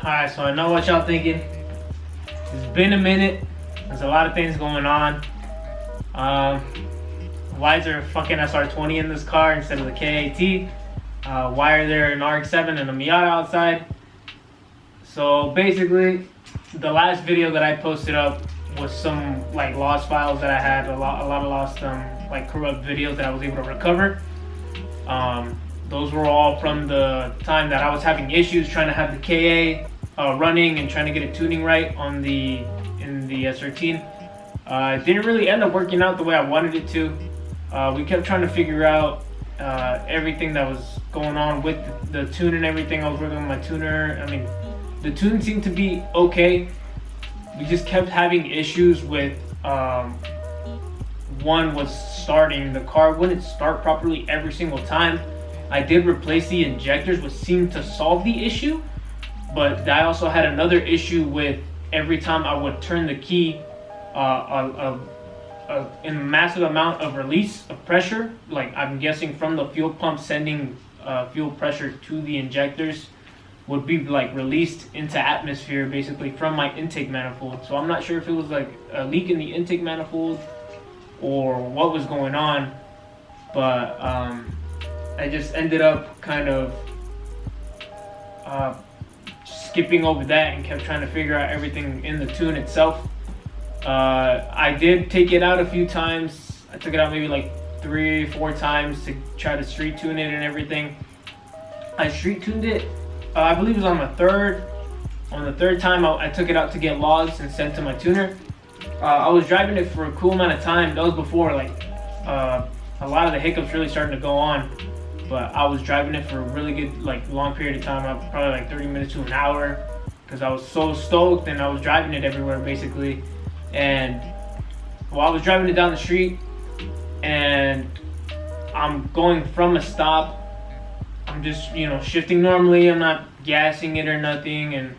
Alright, so I know what y'all thinking. It's been a minute. There's a lot of things going on. Why is there a fucking sr20 in this car instead of the KAT? Why are there an RX-7 and a Miata outside? So basically, the last video that I posted up was some like lost files that I had, a lot of lost like corrupt videos that I was able to recover. Those were all from the time that I was having issues trying to have the KA running and trying to get it tuning right in the sr20. It didn't really end up working out the way I wanted it to. We kept trying to figure out everything that was going on with the tune and everything. I was working with my tuner. I mean, the tune seemed to be okay. We just kept having issues with one was starting. The car wouldn't start properly every single time. I did replace the injectors, which seemed to solve the issue, but I also had another issue with every time I would turn the key, in a massive amount of release of pressure, like I'm guessing from the fuel pump sending fuel pressure to the injectors, would be like released into atmosphere basically from my intake manifold. So I'm not sure if it was like a leak in the intake manifold or what was going on, but I just ended up kind of skipping over that and kept trying to figure out everything in the tune itself. I did take it out a few times. I took it out maybe like 3-4 times to try to street tune it and everything. I street tuned it, I believe it was on the third time I took it out to get logs and sent to my tuner. I was driving it for a cool amount of time. That was before like a lot of the hiccups really starting to go on. But I was driving it for a really good, like, long period of time, probably like 30 minutes to an hour, because I was so stoked and I was driving it everywhere basically. And while I was driving it down the street and I'm going from a stop, I'm just, shifting normally. I'm not gassing it or nothing, and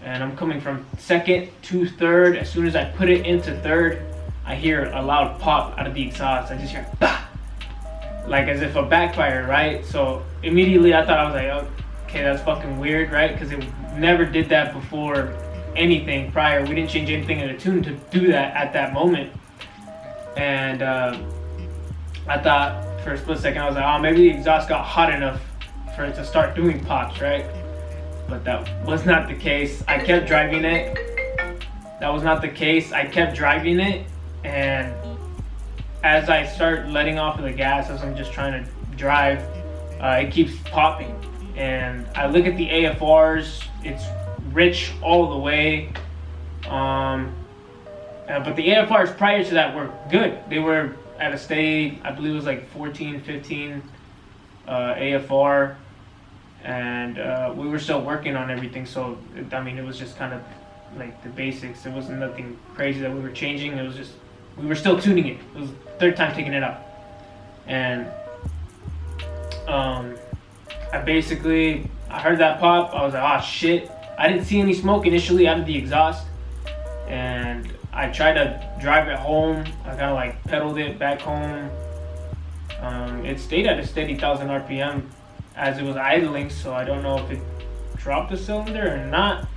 I'm coming from second to third. As soon as I put it into third, I hear a loud pop out of the exhaust. I just hear bah! Like as if a backfire, right? So immediately I thought, I was like, okay, that's fucking weird, right? Because it never did that before anything prior. We didn't change anything in the tune to do that at that moment. And I thought for a split second, I was like, oh, maybe the exhaust got hot enough for it to start doing pops, right? But that was not the case. I kept driving it. That was not the case. I kept driving it, and as I start letting off of the gas, as I'm just trying to drive, it keeps popping. And I look at the AFRs, it's rich all the way. But the AFRs prior to that were good. They were at a state, I believe it was like 14, 15 AFR. And we were still working on everything. So, it was just kind of like the basics. It wasn't nothing crazy that we were changing. It was just, we were still tuning it. It was the third time taking it out. And I heard that pop. I was like, oh shit. I didn't see any smoke initially out of the exhaust. And I tried to drive it home. I kind of like pedaled it back home. It stayed at a steady 1,000 RPM as it was idling. So I don't know if it dropped the cylinder or not.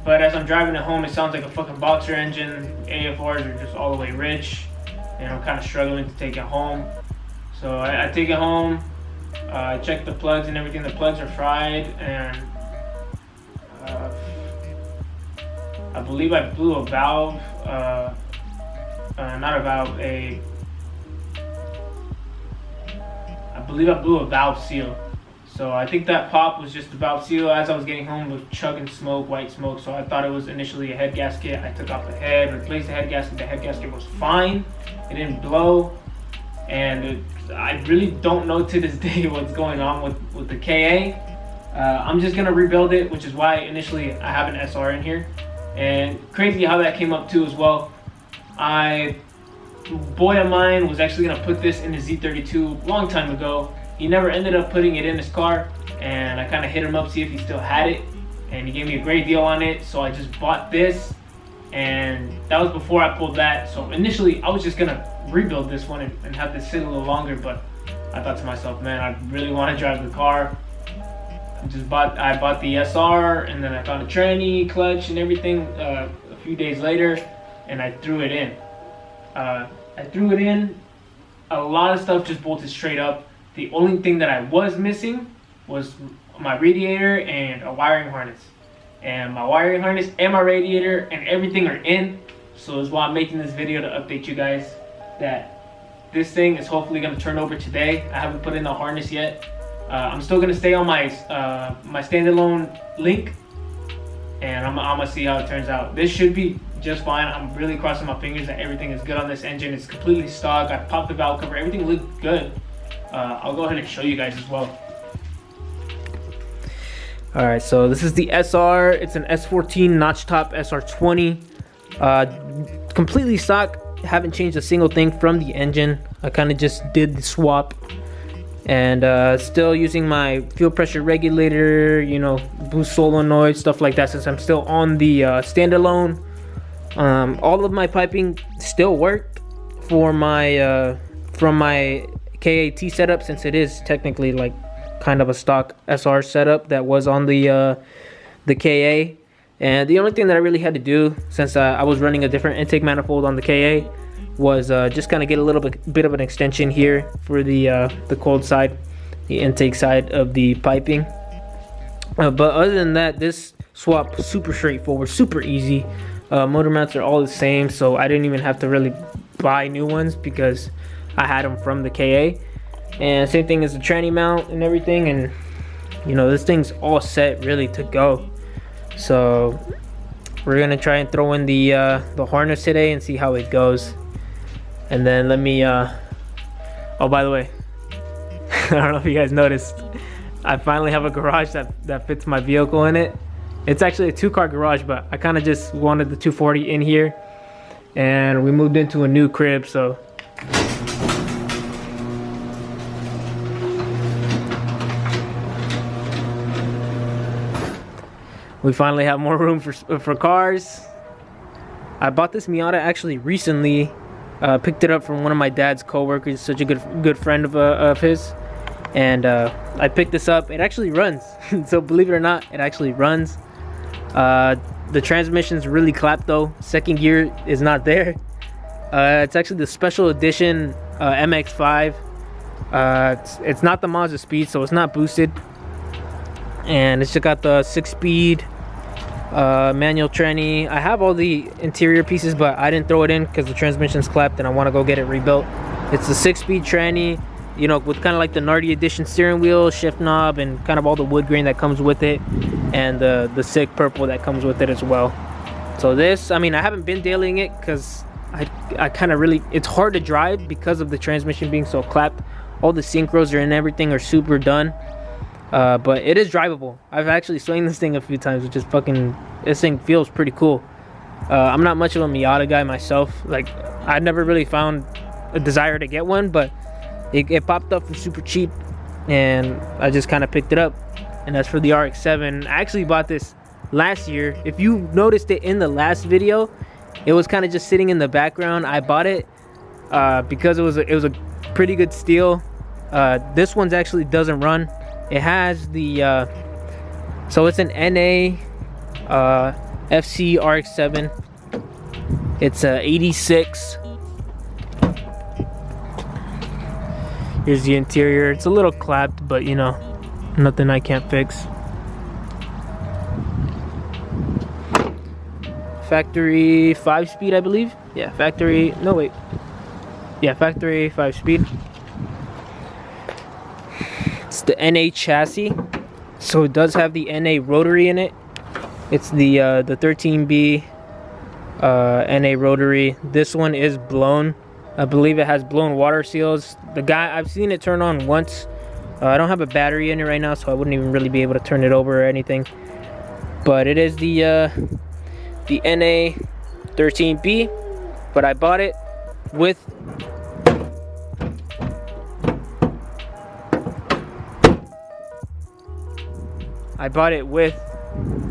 But as I'm driving it home, it sounds like a fucking boxer engine. AFRs are just all the way rich, and I'm kind of struggling to take it home. So I take it home, I check the plugs and everything. The plugs are fried, and I believe I blew a valve, not a valve, I believe I blew a valve seal. So I think that pop was just the valve seal. As I was getting home, it was chugging smoke, white smoke. So I thought it was initially a head gasket. I took off the head, replaced the head gasket. The head gasket was fine. It didn't blow. And I really don't know to this day what's going on with the KA. I'm just gonna rebuild it, which is why initially I have an SR in here. And crazy how that came up too as well. A boy of mine was actually gonna put this in the Z32 a long time ago. He never ended up putting it in his car, and I kind of hit him up, see if he still had it, and he gave me a great deal on it. So I just bought this, and that was before I pulled that. So initially I was just gonna rebuild this one and have this sit a little longer, but I thought to myself, man, I really want to drive the car. I bought the SR, and then I found a tranny clutch and everything a few days later, and I threw it in. A lot of stuff just bolted straight up. The only thing that I was missing was my radiator and a wiring harness. And my wiring harness and my radiator and everything are in. So that's why I'm making this video, to update you guys that this thing is hopefully going to turn over today. I haven't put in the harness yet. I'm still going to stay on my my standalone link, and I'm gonna see how it turns out. This should be just fine. I'm really crossing my fingers that everything is good on this engine. It's completely stock. I popped the valve cover. Everything looked good. I'll go ahead and show you guys as well. Alright, so this is the SR. It's an S14 notch top sr20. Completely stock. Haven't changed a single thing from the engine. I kind of just did the swap. And still using my fuel pressure regulator, you know, boost solenoid, stuff like that, since I'm still on the standalone. All of my piping still worked for my from my KAT setup, since it is technically like kind of a stock SR setup that was on the KA. And the only thing that I really had to do, since I was running a different intake manifold on the KA, was just kind of get a little bit of an extension here for the cold side, the intake side of the piping. But other than that, this swap super straightforward, super easy. Motor mounts are all the same, so I didn't even have to really buy new ones because I had them from the KA. And same thing as the tranny mount and everything, and you know, this thing's all set really to go. So we're gonna try and throw in the harness today and see how it goes. And then let me oh, by the way, I don't know if you guys noticed, I finally have a garage that fits my vehicle in it. It's actually a 2-car garage, but I kind of just wanted the 240 in here, and we moved into a new crib, so we finally have more room for cars. I bought this Miata actually recently. Picked it up from one of my dad's co-workers, such a good friend of his, and I picked this up. It actually runs. So believe it or not, it actually runs. The transmission's really clapped though. Second gear is not there. It's actually the special edition MX-5. It's not the Mazda Speed, so it's not boosted, and it's just got the 6-speed manual tranny. I have all the interior pieces, but I didn't throw it in because the transmission's clapped and I want to go get it rebuilt. It's the 6-speed tranny, you know, with kind of like the Nardi edition steering wheel, shift knob, and kind of all the wood grain that comes with it, and the sick purple that comes with it as well. So this, I mean, I haven't been dailying it because I kind of really, it's hard to drive because of the transmission being so clapped. All the synchros and everything are super done. But it is drivable. I've actually swung this thing a few times, which is fucking, this thing feels pretty cool. I'm not much of a Miata guy myself. Like, I never really found a desire to get one, but it popped up for super cheap, and I just kind of picked it up. And that's for the RX-7. I actually bought this last year. If you noticed it in the last video, it was kind of just sitting in the background. I bought it because it was a pretty good steal. This one's actually doesn't run. It has the so it's an NA FC RX-7. It's a 86. Here's the interior. It's a little clapped, but you know, nothing I can't fix. Factory 5-speed, I believe. Yeah, factory, no wait. Yeah, factory 5-speed. It's the NA chassis, so it does have the NA rotary in it. It's the 13B NA rotary. This one is blown. I believe it has blown water seals. I've seen it turn on once. I don't have a battery in it right now, so I wouldn't even really be able to turn it over or anything. But it is the NA 13B. But I bought it with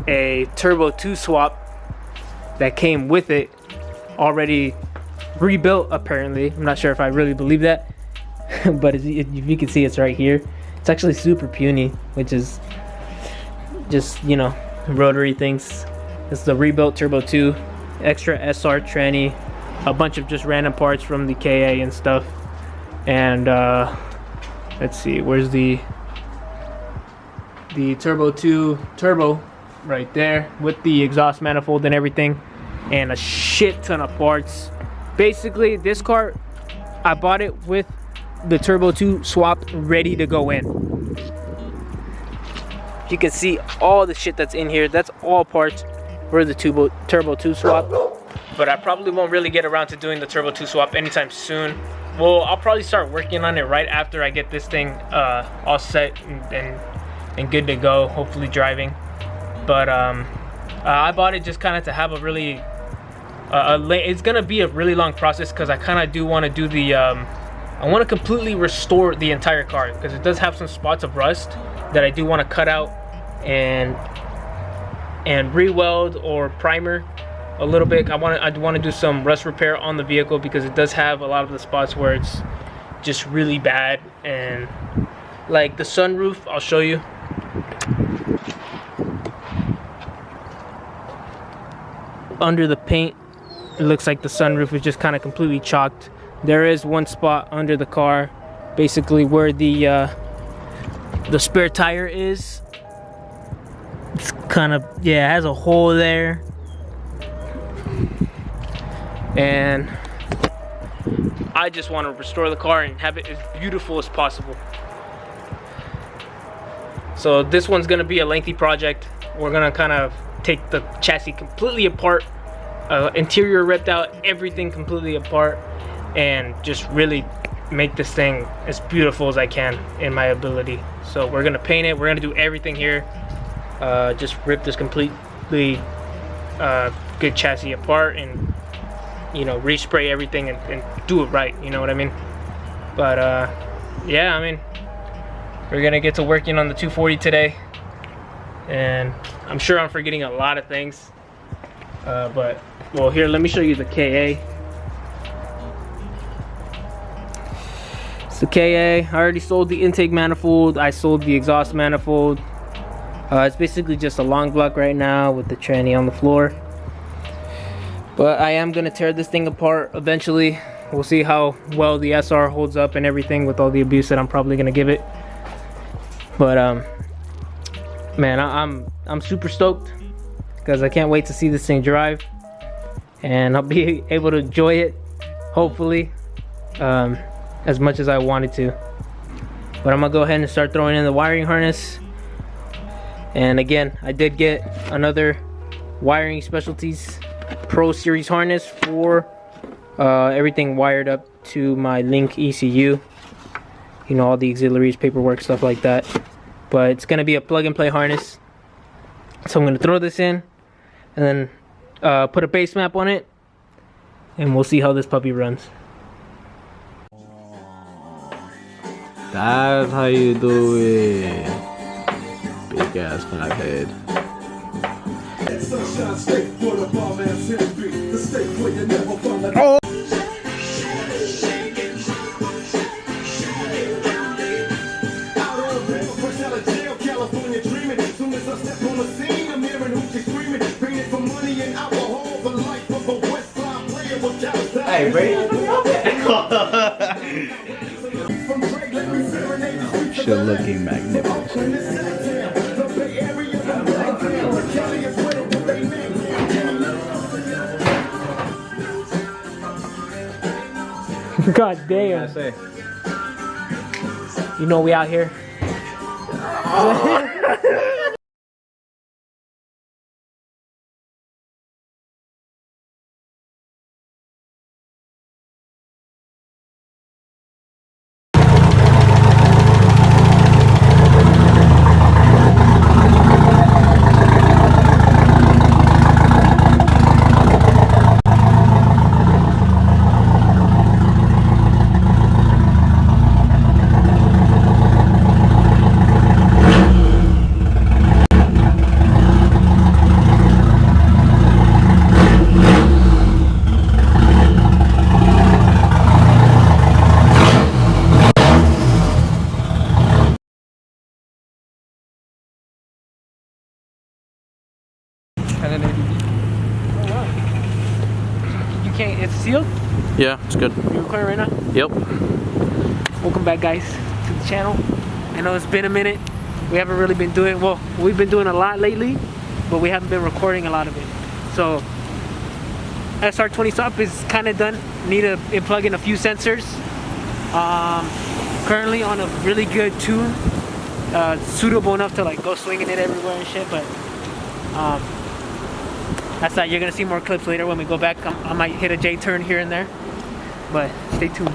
a Turbo 2 swap that came with it already rebuilt, apparently. I'm not sure if I really believe that, but if you can see, it's right here. It's actually super puny, which is just, you know, rotary things. It's the rebuilt Turbo 2, extra sr20, a bunch of just random parts from the KA and stuff. And let's see, where's the Turbo 2 turbo right there with the exhaust manifold and everything, and a shit ton of parts. Basically, this car, I bought it with the Turbo 2 swap ready to go in. You can see all the shit that's in here. That's all parts for the Turbo 2 swap. But I probably won't really get around to doing the Turbo 2 swap anytime soon. Well, I'll probably start working on it right after I get this thing all set and good to go, hopefully driving. But I bought it just kind of to have a really it's gonna be a really long process, because I kind of do want to do the I want to completely restore the entire car, because it does have some spots of rust that I do want to cut out and re-weld or primer a little bit. I want to do some rust repair on the vehicle, because it does have a lot of the spots where it's just really bad. And like the sunroof, I'll show you. Under the paint, it looks like the sunroof is just kind of completely chalked. There is one spot under the car, basically where the spare tire is. It's kind of, yeah, it has a hole there. And I just want to restore the car and have it as beautiful as possible. So this one's gonna be a lengthy project. We're gonna kind of take the chassis completely apart, interior ripped out, everything completely apart, and just really make this thing as beautiful as I can in my ability. So we're gonna paint it, we're gonna do everything here, just rip this completely good chassis apart, and you know, respray everything and do it right, you know what I mean? But yeah, I mean, we're gonna get to working on the 240 today, and I'm sure I'm forgetting a lot of things, but well, here, let me show you the KA. It's the KA. I already sold the intake manifold, I sold the exhaust manifold. It's basically just a long block right now with the tranny on the floor. But I am gonna tear this thing apart eventually. We'll see how well the SR holds up and everything with all the abuse that I'm probably gonna give it. But man, I'm super stoked, because I can't wait to see this thing drive, and I'll be able to enjoy it, hopefully, as much as I wanted to. But I'm gonna go ahead and start throwing in the wiring harness. And again, I did get another Wiring Specialties Pro Series harness for everything wired up to my Link ECU. You know, all the auxiliaries, paperwork, stuff like that. But it's gonna be a plug and play harness. So I'm gonna throw this in and then put a base map on it, and we'll see how this puppy runs. That's how you do it. Big ass flathead. Oh. Hey, Brady. Shit looking magnificent. God damn. You know we out here. sealed? Yeah, it's good. You recording right now? Yep. Welcome back, guys, to the channel. I know it's been a minute. We haven't really been doing, well, we've been doing a lot lately, but we haven't been recording a lot of it. So sr20 SUP is kind of done. Need to plug in a few sensors. Currently on a really good tune, suitable enough to like go swinging it everywhere and shit. But that's that. You're gonna see more clips later when we go back. I might hit a J turn here and there, but stay tuned.